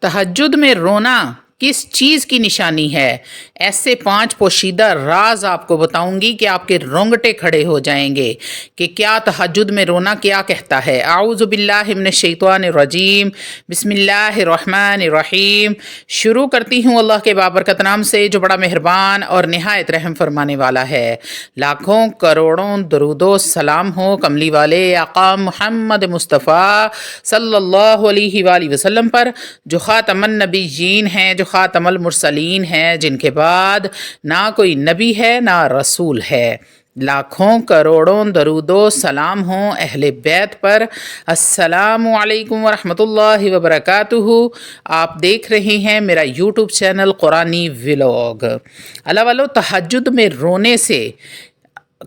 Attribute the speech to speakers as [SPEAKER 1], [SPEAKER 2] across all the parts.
[SPEAKER 1] तहज्जुद में रोना किस चीज़ की निशानी है? ऐसे 5 पोशीदा राज आपको बताऊंगी कि आपके रोंगटे खड़े हो जाएंगे कि क्या तहज्जुद में रोना क्या कहता है। आऊज़ु बिल्लाहि मिनश शैतानिर रजीम, बिस्मिल्लाहिर्रहमानिर्रहीम। शुरू करती हूँ अल्लाह के बाबरकत नाम से जो बड़ा मेहरबान और निहायत रहम फरमाने वाला है। लाखों करोड़ों दरूदो सलाम हो कमली वाले आका मुहम्मद मुस्तफ़ा सल्लल्लाहु अलैहि वसल्लम पर, जो ख़ातमन नबीयीन हैं, जो ख़ातमुल मुरसलीन हैं, जिनके बाद ना कोई नबी है ना रसूल है। लाखों करोड़ों दरूदो सलाम हों अहले बैत पर। अस्सलामु अलैकुम वरहमतुल्लाहि वबरकातुहू। आप देख रहे हैं मेरा यूट्यूब चैनल कुरानी व्लॉग। अल्लाह वालों, तहज्जुद में रोने से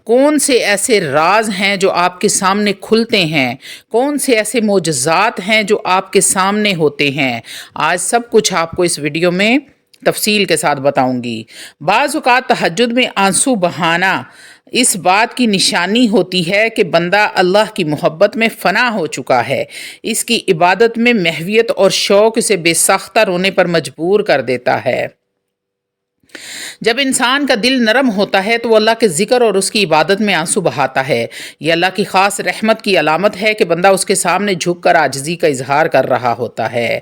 [SPEAKER 1] कौन से ऐसे राज हैं जो आपके सामने खुलते हैं, कौन से ऐसे मोजज़ात हैं जो आपके सामने होते हैं, आज सब कुछ आपको इस वीडियो में तफसील के साथ बताऊंगी। बाज़ औक़ात तहज्जुद में आंसू बहाना इस बात की निशानी होती है कि बंदा अल्लाह की मोहब्बत में फ़ना हो चुका है। इसकी इबादत में महवियत और शौक़ से बेसाख्ता रोने पर मजबूर कर देता है। जब इंसान का दिल नरम होता है तो वो अल्लाह के ज़िक्र और उसकी इबादत में आंसू बहाता है। यह अल्लाह की ख़ास रहमत की अलामत है कि बंदा उसके सामने झुक कर आजिज़ी का इजहार कर रहा होता है।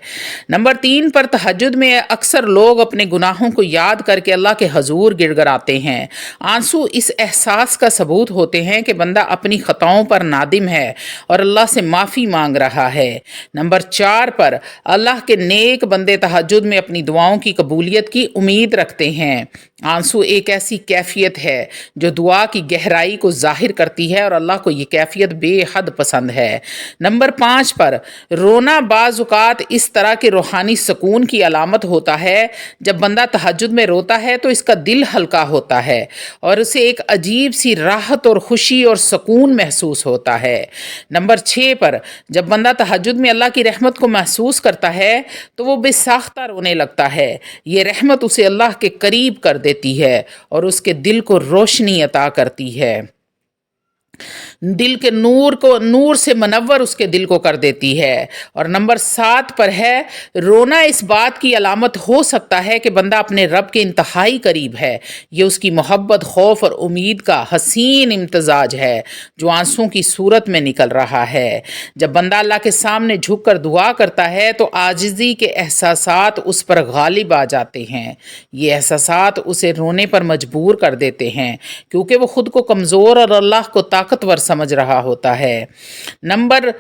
[SPEAKER 1] नंबर 3 पर, तहज्जुद में अक्सर लोग अपने गुनाहों को याद करके अल्लाह के हजूर गिड़गिड़ाते हैं। आंसू इस एहसास का सबूत होते हैं कि बंदा अपनी ख़ताओं पर नादिम है और अल्लाह से माफ़ी मांग रहा है। नंबर 4 पर, अल्लाह के नेक बंदे तहज्जुद में अपनी दुआओं की कबूलियत की उम्मीद रखते हैं। आंसू एक ऐसी कैफियत है जो दुआ की गहराई को जाहिर करती है और अल्लाह को ये कैफियत बेहद पसंद है। नंबर 5 पर, रोना बाज़ औक़ात इस तरह के रूहानी सुकून की अलामत होता है। जब बंदा तहज्जुद में रोता है तो इसका दिल हल्का होता है और उसे एक अजीब सी राहत और खुशी और सुकून महसूस होता है। नंबर 6 पर, जब बंदा तहज्जुद में अल्लाह की रहमत को महसूस करता है तो वो बेसाख्ता रोने लगता है। ये रहमत उसे अल्लाह के करीब कर देती है और उसके दिल को रोशनी अता करती है। दिल के नूर से मनव्वर उसके दिल को कर देती है। और नंबर 7 पर है, रोना इस बात की अलामत हो सकता है कि बंदा अपने रब के इंतहाई करीब है। ये उसकी मोहब्बत, खौफ और उम्मीद का हसीन इम्तजाज है जो आंसुओं की सूरत में निकल रहा है। जब बंदा अल्लाह के सामने झुक कर दुआ करता है तो आजिज़ी के एहसासात उस पर गालिब आ जाते हैं। ये एहसासात उसे रोने पर मजबूर कर देते हैं क्योंकि वो खुद को कमज़ोर और अल्लाह को ताकतवर समझ रहा होता है। नंबर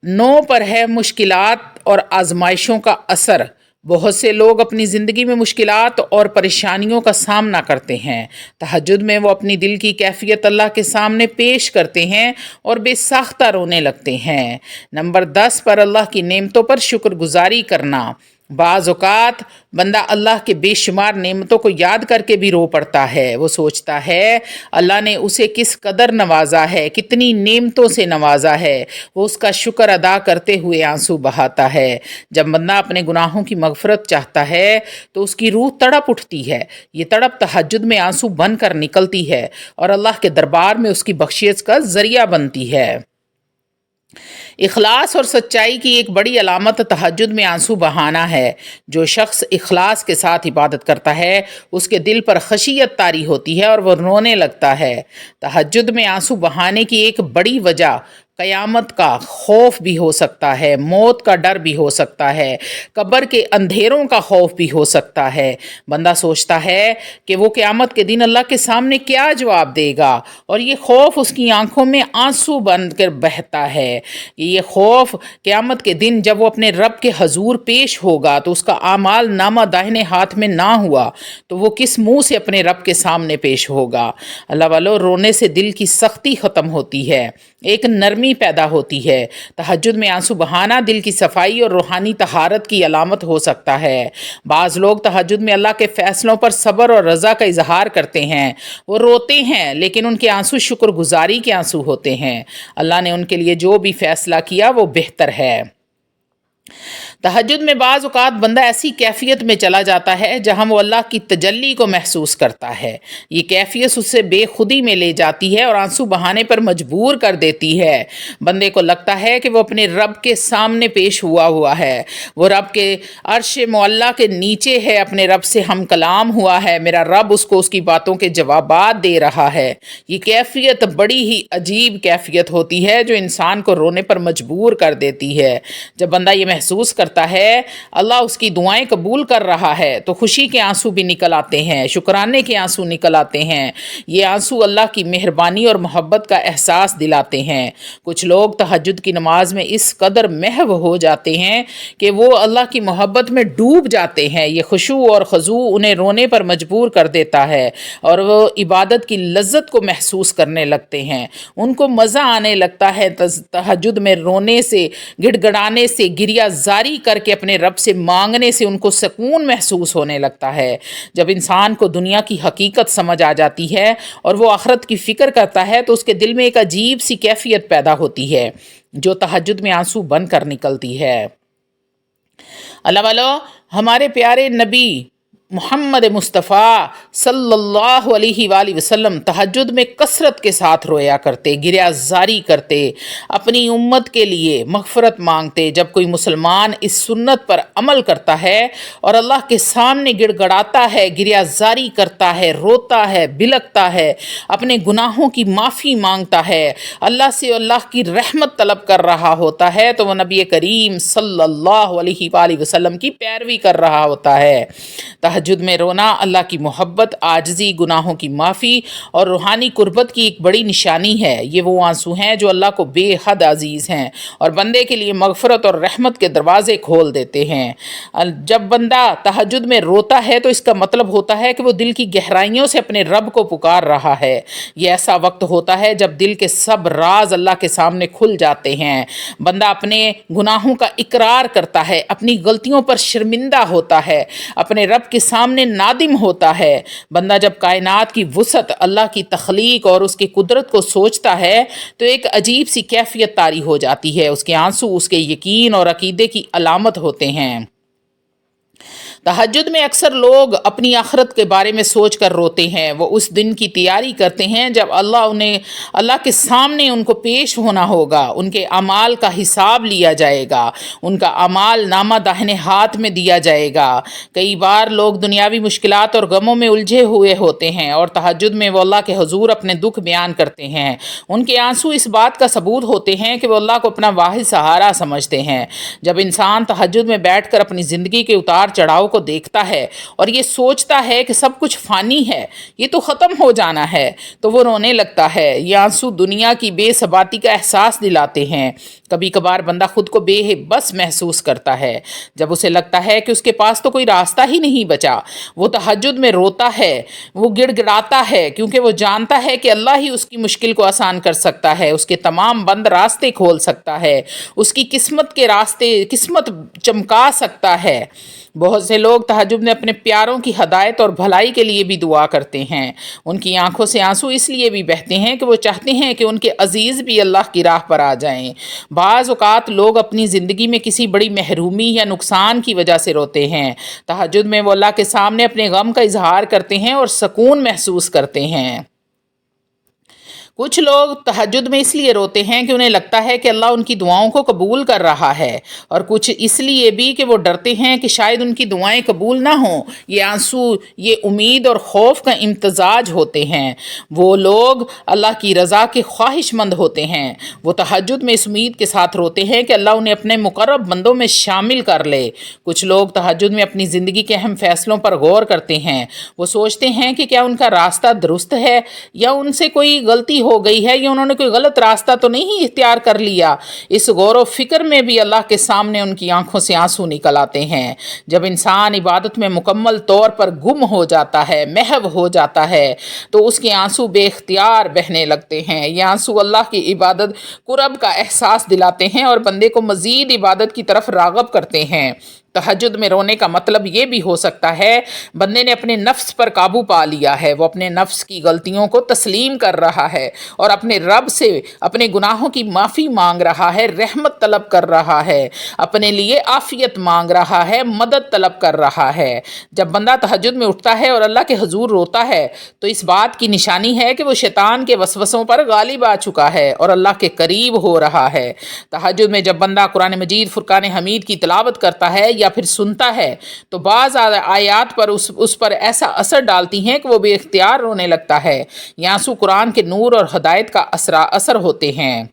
[SPEAKER 1] 9 पर है, मुश्किलात और आजमाइशों का असर। बहुत से लोग अपनी ज़िंदगी में मुश्किलात और परेशानियों का सामना करते हैं। तहज्जुद में वो अपनी दिल की कैफियत अल्लाह के सामने पेश करते हैं और बेसाख्ता रोने लगते हैं। नंबर 10 पर, अल्लाह की नेमतों पर शुक्रगुजारी करना। बाज़ औक़ात बंदा अल्लाह के बेशुमार नेमतों को याद करके भी रो पड़ता है। वो सोचता है अल्लाह ने उसे किस कदर नवाजा है, कितनी नेमतों से नवाजा है। वो उसका शुक्र अदा करते हुए आंसू बहाता है। जब बंदा अपने गुनाहों की मग़फ़िरत चाहता है तो उसकी रूह तड़प उठती है। ये तड़प तहज्जुद में आंसू बन कर निकलती है और अल्लाह के दरबार में उसकी बख्शिश का ज़रिया बनती है। इखलास और सच्चाई की एक बड़ी अलामत तहज्जुद में आंसू बहाना है। जो शख्स इखलास के साथ इबादत करता है उसके दिल पर खशियत तारी होती है और वह रोने लगता है। तहज्जुद में आंसू बहाने की एक बड़ी वजह क़यामत का खौफ भी हो सकता है, मौत का डर भी हो सकता है, कब्र के अंधेरों का खौफ भी हो सकता है। बंदा सोचता है कि वो क़यामत के दिन अल्लाह के सामने क्या जवाब देगा और ये खौफ उसकी आंखों में आंसू बन कर बहता है। ये खौफ क़यामत के दिन जब वो अपने रब के हजूर पेश होगा तो उसका आमाल नामा दाहिने हाथ में ना हुआ तो वो किस मुँह से अपने रब के सामने पेश होगा। अल्लाह वालों, रोने से दिल की सख्ती ख़त्म होती है, एक नरमी पैदा होती है। तहज्जुद में आंसू बहाना दिल की सफाई और रूहानी तहारत की अलामत हो सकता है। बाज़ लोग तहज्जुद में अल्लाह के फ़ैसलों पर सब्र और रज़ा का इजहार करते हैं। वो रोते हैं लेकिन उनके आंसू शुक्रगुजारी के आंसू होते हैं। अल्लाह ने उनके लिए जो भी फ़ैसला किया वो बेहतर है। تہجد میں بعض اوقات بندہ ایسی کیفیت میں چلا جاتا ہے جہاں وہ اللہ کی تجلی کو محسوس کرتا ہے. یہ کیفیت اسے بے خودی میں لے جاتی ہے اور آنسو بہانے پر مجبور کر دیتی ہے. بندے کو لگتا ہے کہ وہ اپنے رب کے سامنے پیش ہوا ہے، وہ رب کے عرش معلیٰ کے نیچے ہے، اپنے رب سے ہم کلام ہوا ہے، میرا رب اس کو اس کی باتوں کے جوابات دے رہا ہے. یہ کیفیت بڑی ہی عجیب کیفیت ہوتی ہے جو انسان کو رونے پر مجبور کر دیتی ہے. جب بندہ یہ محسوس کرتا ہے اللہ اس کی دعائیں قبول کر رہا ہے تو خوشی کے آنسو بھی نکل آتے ہیں، شکرانے کے آنسو نکل آتے ہیں. یہ آنسو اللہ کی مہربانی اور محبت کا احساس دلاتے ہیں. کچھ لوگ تہجد کی نماز میں اس قدر محو ہو جاتے ہیں کہ وہ اللہ کی محبت میں ڈوب جاتے ہیں. یہ خشوع اور خضوع انہیں رونے پر مجبور کر دیتا ہے اور وہ عبادت کی لذت کو محسوس کرنے لگتے ہیں. ان کو مزہ آنے لگتا ہے تہجد میں رونے سے، گڑ گڑانے سے، گریہ زاری کر کے اپنے رب سے مانگنے سے ان کو سکون محسوس ہونے لگتا ہے. جب انسان کو دنیا کی حقیقت سمجھ آ جاتی ہے اور وہ آخرت کی فکر کرتا ہے تو اس کے دل میں ایک عجیب سی کیفیت پیدا ہوتی ہے جو تہجد میں آنسو بن کر نکلتی ہے. اللہ والو، ہمارے پیارے نبی محمد مصطفیٰ صلی اللہ علیہ وآلہ وسلم تہجد میں کثرت کے ساتھ رویا کرتے، گریہ زاری کرتے، اپنی امت کے لیے مغفرت مانگتے. جب کوئی مسلمان اس سنت پر عمل کرتا ہے اور اللہ کے سامنے گڑ گڑاتا ہے، گریہ زاری کرتا ہے، روتا ہے، بلکتا ہے، اپنے گناہوں کی معافی مانگتا ہے، اللہ سے اللہ کی رحمت طلب کر رہا ہوتا ہے تو وہ نبی کریم صلی اللہ علیہ وآلہ وسلم کی پیروی کر رہا ہوتا ہے. تہجد میں رونا اللہ کی محبت، عاجزی، گناہوں کی معافی اور روحانی قربت کی ایک بڑی نشانی ہے. یہ وہ آنسو ہیں جو اللہ کو بے حد عزیز ہیں اور بندے کے لیے مغفرت اور رحمت کے دروازے کھول دیتے ہیں. جب بندہ تہجد میں روتا ہے تو اس کا مطلب ہوتا ہے کہ وہ دل کی گہرائیوں سے اپنے رب کو پکار رہا ہے. یہ ایسا وقت ہوتا ہے جب دل کے سب راز اللہ کے سامنے کھل جاتے ہیں. بندہ اپنے گناہوں کا اقرار کرتا ہے، اپنی غلطیوں پر شرمندہ ہوتا ہے، اپنے رب کے سامنے نادم ہوتا ہے. بندہ جب کائنات کی وسعت، اللہ کی تخلیق اور اس کی قدرت کو سوچتا ہے تو ایک عجیب سی کیفیت طاری ہو جاتی ہے. اس کے آنسو اس کے یقین اور عقیدے کی علامت ہوتے ہیں. تہجد میں اکثر لوگ اپنی آخرت کے بارے میں سوچ کر روتے ہیں. وہ اس دن کی تیاری کرتے ہیں جب اللہ کے سامنے ان کو پیش ہونا ہوگا، ان کے اعمال کا حساب لیا جائے گا، ان کا اعمال نامہ داہنے ہاتھ میں دیا جائے گا. کئی بار لوگ دنیاوی مشکلات اور غموں میں الجھے ہوئے ہوتے ہیں اور تہجد میں وہ اللہ کے حضور اپنے دکھ بیان کرتے ہیں. ان کے آنسو اس بات کا ثبوت ہوتے ہیں کہ وہ اللہ کو اپنا واحد سہارا سمجھتے ہیں. جب انسان تہجد میں بیٹھ کر اپنی زندگی کے اتار چڑھاؤ کو دیکھتا ہے اور یہ سوچتا ہے کہ سب کچھ فانی ہے، یہ تو ختم ہو جانا ہے، تو وہ رونے لگتا ہے. یہ آنسو دنیا کی بے ثباتی کا احساس دلاتے ہیں. کبھی کبھار بندہ خود کو بے بس محسوس کرتا ہے جب اسے لگتا ہے کہ اس کے پاس تو کوئی راستہ ہی نہیں بچا. وہ تہجد میں روتا ہے، وہ گڑ گڑاتا ہے کیونکہ وہ جانتا ہے کہ اللہ ہی اس کی مشکل کو آسان کر سکتا ہے، اس کے تمام بند راستے کھول سکتا ہے، اس کی قسمت چمکا سکتا ہے. بہت سے لوگ تہجد میں اپنے پیاروں کی ہدایت اور بھلائی کے لیے بھی دعا کرتے ہیں. ان کی آنکھوں سے آنسو اس لیے بھی بہتے ہیں کہ وہ چاہتے ہیں کہ ان کے عزیز بھی اللہ کی راہ پر آ جائیں. بعض اوقات لوگ اپنی زندگی میں کسی بڑی محرومی یا نقصان کی وجہ سے روتے ہیں. تہجد میں وہ اللہ کے سامنے اپنے غم کا اظہار کرتے ہیں اور سکون محسوس کرتے ہیں. کچھ لوگ تہجد میں اس لیے روتے ہیں کہ انہیں لگتا ہے کہ اللہ ان کی دعاؤں کو قبول کر رہا ہے، اور کچھ اس لیے بھی کہ وہ ڈرتے ہیں کہ شاید ان کی دعائیں قبول نہ ہوں. یہ آنسو، یہ امید اور خوف کا امتزاج ہوتے ہیں. وہ لوگ اللہ کی رضا کے خواہش مند ہوتے ہیں. وہ تہجد میں اس امید کے ساتھ روتے ہیں کہ اللہ انہیں اپنے مقرب بندوں میں شامل کر لے. کچھ لوگ تہجد میں اپنی زندگی کے اہم فیصلوں پر غور کرتے ہیں. وہ سوچتے ہیں کہ کیا ان کا راستہ درست ہے یا ان سے کوئی غلطی ہو گئی ہے یا انہوں نے کوئی غلط راستہ تو نہیں اختیار کر لیا. اس غور و فکر میں بھی اللہ کے سامنے ان کی آنکھوں سے آنسو نکل آتے ہیں. جب انسان عبادت میں مکمل طور پر گم ہو جاتا ہے، محو ہو جاتا ہے، تو اس کے آنسو بے اختیار بہنے لگتے ہیں. یہ آنسو اللہ کی عبادت قرب کا احساس دلاتے ہیں اور بندے کو مزید عبادت کی طرف راغب کرتے ہیں. तहज्जुद में रोने का मतलब ये भी हो सकता है बंदे ने अपने नफ्स पर काबू पा लिया है, वो अपने नफ्स की गलतियों को तस्लीम कर रहा है और अपने रब से अपने गुनाहों की माफ़ी मांग रहा है, रहमत तलब कर रहा है, अपने लिए आफियत मांग रहा है, मदद तलब कर रहा है। जब बंदा तहज्जुद में उठता है और अल्लाह के हुजूर रोता है तो इस बात की निशानी है कि वो शैतान के वसवसों पर गालिब आ चुका है और अल्लाह के करीब हो रहा है। तहज्जुद में जब बंदा कुरान मजीद फुरकान हमीद की तिलावत करता है या फिर सुनता है तो बाज़ आयात पर उस पर ऐसा असर डालती हैं कि वो बेख्तियार रोने लगता है। ये आंसू कुरान के नूर और हदायत का असर होते हैं।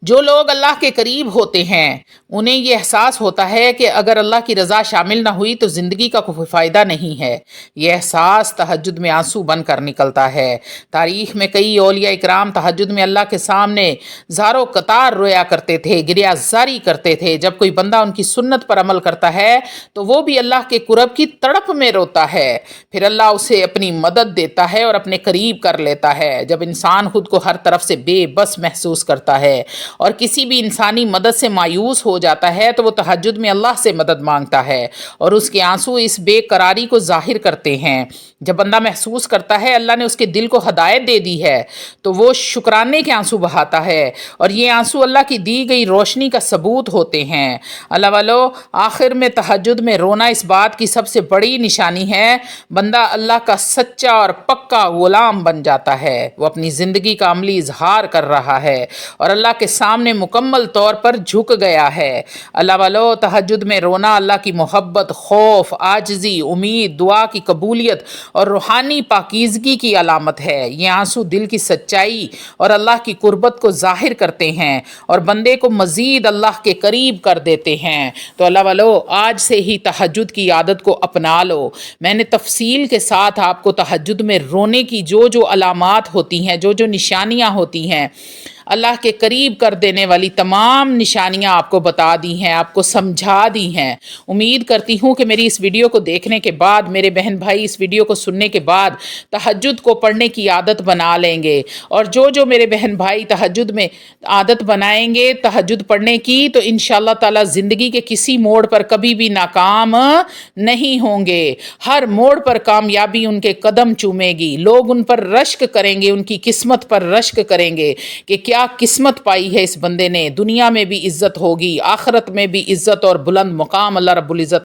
[SPEAKER 1] जो लोग अल्लाह के करीब होते हैं उन्हें ये एहसास होता है कि अगर अल्लाह की रज़ा शामिल ना हुई तो ज़िंदगी का कोई फ़ायदा नहीं है। ये एहसास तहज्जुद में आंसू बन कर निकलता है। तारीख़ में कई औलिया इकराम तहज्जुद में अल्लाह के सामने ज़ारो कतार रोया करते थे, गिरियाज़ारी करते थे। जब कोई बंदा उनकी सुन्नत पर अमल करता है तो वो भी अल्लाह के कुरब की तड़प में रोता है, फिर अल्लाह उसे अपनी मदद देता है और अपने करीब कर लेता है। जब इंसान खुद को हर तरफ से बेबस महसूस करता है और किसी भी इंसानी मदद से मायूस हो जाता है तो वो तहज्जुद में अल्लाह से मदद मांगता है और उसके आंसू इस बेकरारी को जाहिर करते हैं। जब बंदा महसूस करता है अल्लाह ने उसके दिल को हदायत दे दी है तो वो शुक्राने के आंसू बहाता है और ये आंसू अल्लाह की दी गई रोशनी का सबूत होते हैं। अल्लाह वालो, आखिर में तहज्जुद में रोना इस बात की सबसे बड़ी निशानी है बंदा अल्लाह का सच्चा और पक्का गुलाम बन जाता है। वो अपनी ज़िंदगी का अमली इजहार कर रहा है और अल्लाह के सामने मुकम्मल तौर पर झुक गया है। अल्लाह वालो, तहज्जुद में रोना अल्लाह की मोहब्बत, खौफ, आजिज़ी, उम्मीद, दुआ की कबूलियत और रूहानी पाकीज़गी की अलामत है। ये आंसू दिल की सच्चाई और अल्लाह की कुर्बत को ज़ाहिर करते हैं और बंदे को मज़ीद अल्लाह के करीब कर देते हैं। तो अल्लाह वालो, आज से ही तहज्जुद की आदत को अपना लो। मैंने तफसील के साथ आपको तहज्जुद में रोने की जो जो अलामात होती हैं, जो जो निशानियाँ होती हैं, अल्लाह के करीब कर देने वाली तमाम निशानियां आपको बता दी हैं, आपको समझा दी हैं। उम्मीद करती हूँ कि मेरी इस वीडियो को देखने के बाद, मेरे बहन भाई इस वीडियो को सुनने के बाद तहज्जुद को पढ़ने की आदत बना लेंगे और जो जो मेरे बहन भाई तहज्जुद में आदत बनाएंगे तहज्जुद पढ़ने की तो इंशाअल्लाह ताला ज़िंदगी के किसी मोड़ पर कभी भी नाकाम नहीं होंगे। हर मोड़ पर कामयाबी उनके कदम चूमेगी, लोग उन पर रश्क करेंगे, उनकी किस्मत पर रश्क करेंगे कि क्या किस्मत पाई है इस बंदे ने। दुनिया में भी इज्जत होगी, आखिरत में भी इज्जत और बुलंद मुकाम अल्लाह रब्बुल इज्जत